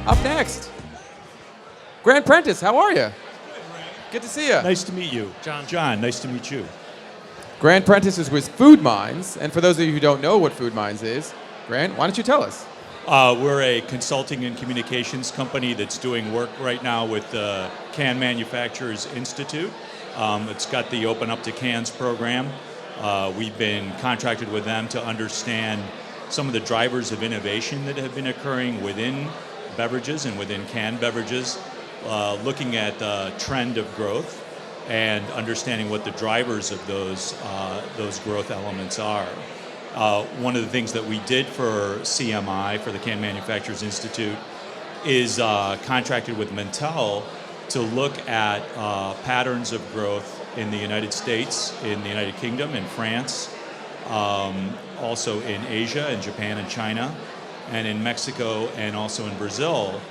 Up next, Grant Prentice, how are you? Good to see you. Nice to meet you. John, nice to meet you. Grant Prentice is with Food Minds, and for those of you who don't know what Food Minds is, Grant, why don't you tell us? We're a consulting and communications company that's doing work right now with the Can Manufacturers Institute. It's got the Open Up to Cans program. We've been contracted with them to understand some of the drivers of innovation that have been occurring within beverages and within canned beverages, looking at the trend of growth and understanding what the drivers of those growth elements are. One of the things that we did for CMI, for the Can Manufacturers Institute, is contracted with Mintel to look at patterns of growth in the United States, in the United Kingdom, in France, also in Asia, in Japan and China, and in Mexico, and also in Brazil,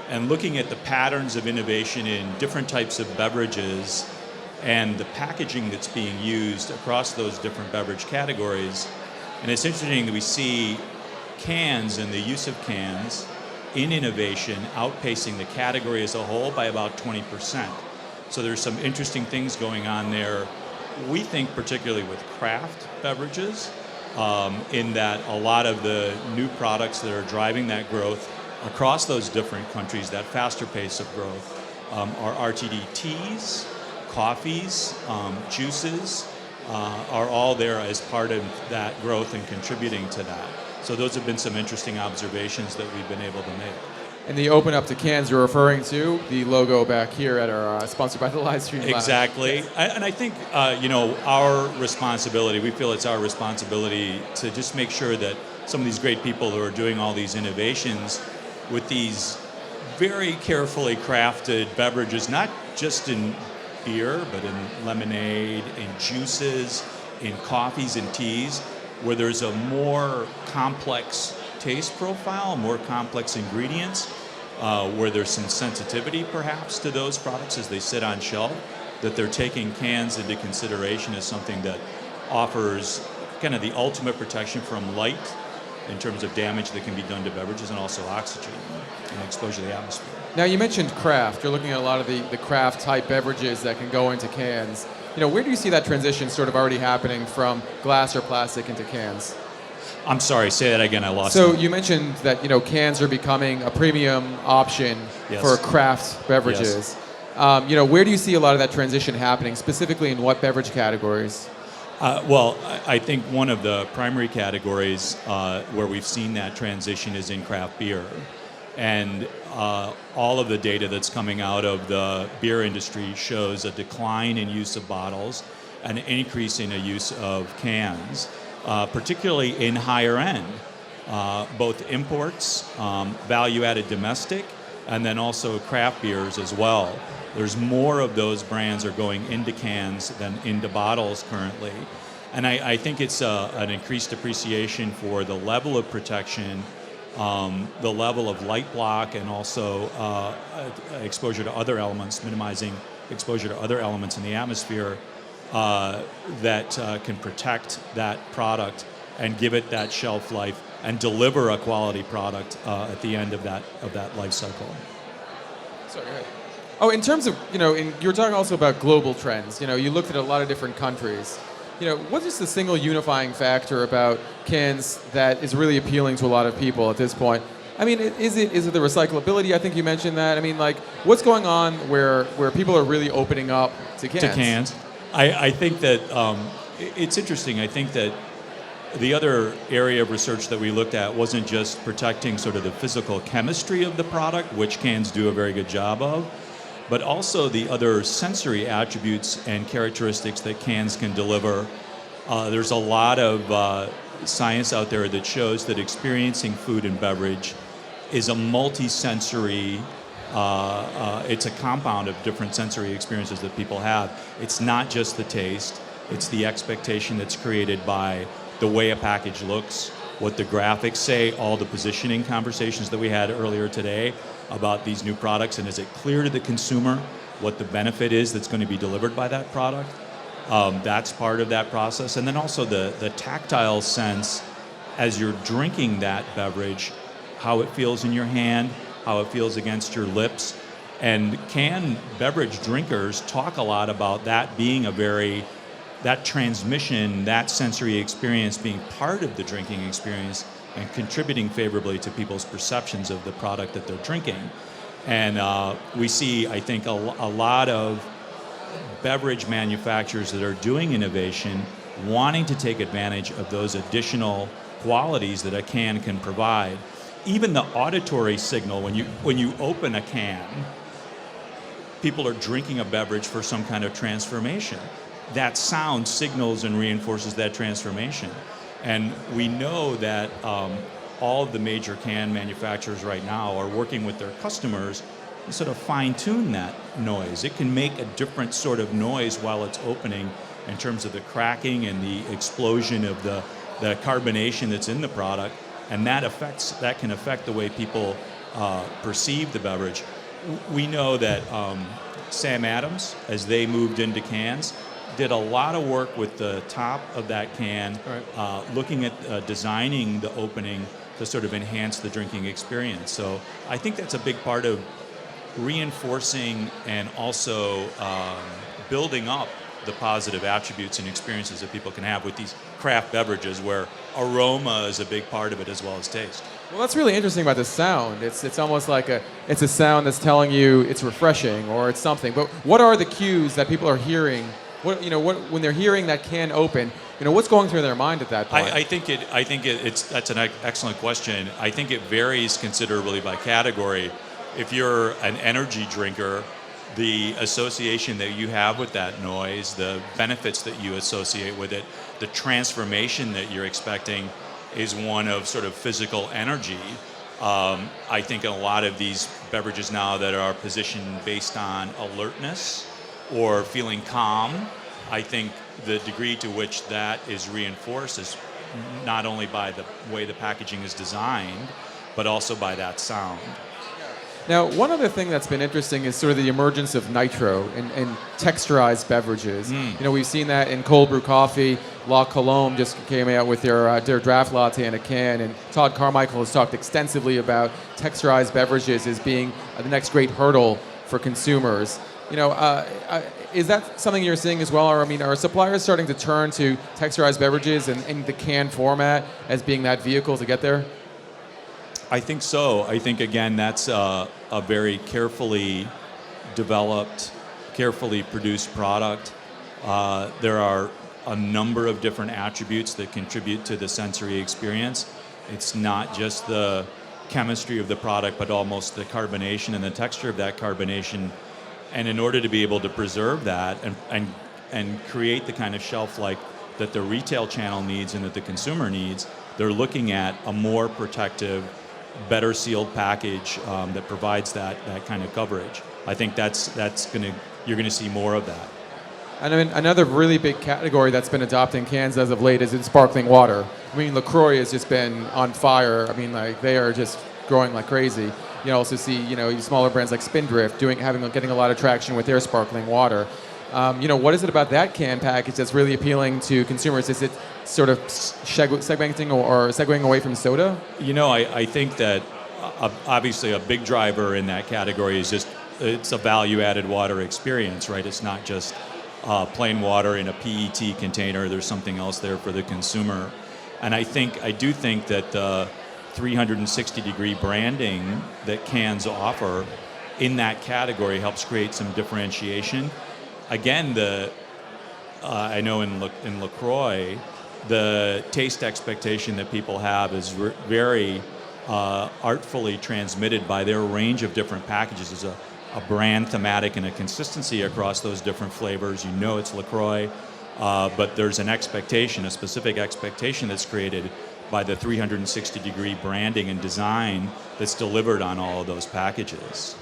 and looking at the patterns of innovation in different types of beverages and the packaging that's being used across those different beverage categories. And it's interesting that we see cans and the use of cans in innovation outpacing the category as a whole by about 20%. So there's some interesting things going on there. We think particularly with craft beverages, in that a lot of the new products that are driving that growth across those different countries, that faster pace of growth, are RTD teas, coffees, juices, are all there as part of that growth and contributing to that. So those have been some interesting observations that we've been able to make. And the Open Up to Cans you're referring to, the logo back here at our sponsored by the Livestream Lounge. Exactly. Yes. And I think, our responsibility, we feel it's our responsibility to just make sure that some of these great people who are doing all these innovations with these very carefully crafted beverages, not just in beer, but in lemonade, in juices, in coffees and teas, where there's a more complex taste profile, more complex ingredients, where there's some sensitivity perhaps to those products as they sit on shelf, that they're taking cans into consideration as something that offers kind of the ultimate protection from light in terms of damage that can be done to beverages, and also oxygen and exposure to the atmosphere. Now you mentioned craft. You're looking at a lot of the craft type beverages that can go into cans. Where do you see that transition sort of already happening from glass or plastic into cans? I'm sorry, say that again, I lost So it. you mentioned that cans are becoming a premium option for craft beverages. Yes. Where do you see a lot of that transition happening, specifically in what beverage categories? I think one of the primary categories where we've seen that transition is in craft beer. And all of the data that's coming out of the beer industry shows a decline in use of bottles, an increase in the use of cans, particularly in higher end, both imports, value-added domestic, and then also craft beers as well. There's more of those brands are going into cans than into bottles currently. And I think it's an increased appreciation for the level of protection, the level of light block, and also exposure to other elements, minimizing exposure to other elements in the atmosphere that can protect that product and give it that shelf life and deliver a quality product at the end of that life cycle. Sorry, go ahead. Oh, in terms of, you were talking also about global trends. You looked at a lot of different countries. What is the single unifying factor about cans that is really appealing to a lot of people at this point? I mean, is it the recyclability? I think you mentioned that. I mean, what's going on where people are really opening up to cans? To cans. I think that it's interesting. I think that the other area of research that we looked at wasn't just protecting sort of the physical chemistry of the product, which cans do a very good job of, but also the other sensory attributes and characteristics that cans can deliver. There's a lot of science out there that shows that experiencing food and beverage is a multi-sensory, it's a compound of different sensory experiences that people have. It's not just the taste, it's the expectation that's created by the way a package looks, what the graphics say, all the positioning conversations that we had earlier today about these new products, and is it clear to the consumer what the benefit is that's going to be delivered by that product? That's part of that process. And then also the tactile sense as you're drinking that beverage, how it feels in your hand, how it feels against your lips. And canned beverage drinkers talk a lot about that being that transmission, that sensory experience being part of the drinking experience and contributing favorably to people's perceptions of the product that they're drinking. And we see, I think, a lot of beverage manufacturers that are doing innovation wanting to take advantage of those additional qualities that a can provide. Even the auditory signal, when you open a can, people are drinking a beverage for some kind of transformation. That sound signals and reinforces that transformation. And we know that all of the major can manufacturers right now are working with their customers to sort of fine-tune that noise. It can make a different sort of noise while it's opening in terms of the cracking and the explosion of the carbonation that's in the product, and that can affect the way people perceive the beverage. We know that Sam Adams, as they moved into cans, did a lot of work with the top of that can, right, looking at designing the opening to sort of enhance the drinking experience. So I think that's a big part of reinforcing and also building up the positive attributes and experiences that people can have with these craft beverages, where aroma is a big part of it as well as taste. Well, that's really interesting about the sound. It's almost like it's a sound that's telling you it's refreshing or it's something. But what are the cues that people are hearing? When they're hearing that can open, what's going through their mind at that point? I think that's an excellent question. I think it varies considerably by category. If you're an energy drinker, the association that you have with that noise, the benefits that you associate with it, the transformation that you're expecting is one of sort of physical energy. I think in a lot of these beverages now that are positioned based on alertness or feeling calm, I think the degree to which that is reinforced is not only by the way the packaging is designed, but also by that sound. Now, one other thing that's been interesting is sort of the emergence of nitro in texturized beverages. We've seen that in cold brew coffee. La Colombe just came out with their draft latte in a can, and Todd Carmichael has talked extensively about texturized beverages as being the next great hurdle for consumers. Is that something you're seeing as well? Or, are suppliers starting to turn to texturized beverages and the can format as being that vehicle to get there? I think so. I think, again, that's a very carefully developed, carefully produced product. There are a number of different attributes that contribute to the sensory experience. It's not just the chemistry of the product, but almost the carbonation and the texture of that carbonation. And in order to be able to preserve that and create the kind of shelf life that the retail channel needs and that the consumer needs, they're looking at a more protective, better sealed package that provides that kind of coverage. I think you're gonna see more of that. And another really big category that's been adopting cans as of late is in sparkling water. LaCroix has just been on fire. They are just growing like crazy. You also see, smaller brands like Spindrift getting a lot of traction with their sparkling water. What is it about that can package that's really appealing to consumers? Is it sort of segmenting or segueing away from soda? I think that obviously a big driver in that category is it's a value-added water experience, right? It's not just plain water in a PET container. There's something else there for the consumer. And I do think that the 360-degree branding that cans offer in that category helps create some differentiation. Again, I know in LaCroix, the taste expectation that people have is very artfully transmitted by their range of different packages. There's a brand thematic and a consistency across those different flavors. It's LaCroix, but there's an expectation, a specific expectation that's created by the 360-degree branding and design that's delivered on all of those packages.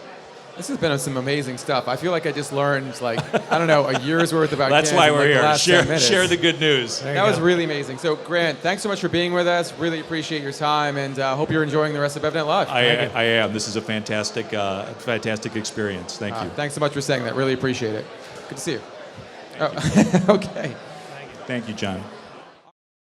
This has been some amazing stuff. I feel like I just learned, a year's worth about That's cans why in we're the here. last 10 minutes. Share the good news. That was really amazing. So, Grant, thanks so much for being with us. Really appreciate your time, and hope you're enjoying the rest of BevNET Live. I am. This is a fantastic experience. Thank you. Thanks so much for saying that. Really appreciate it. Good to see you. Okay. Thank you, John.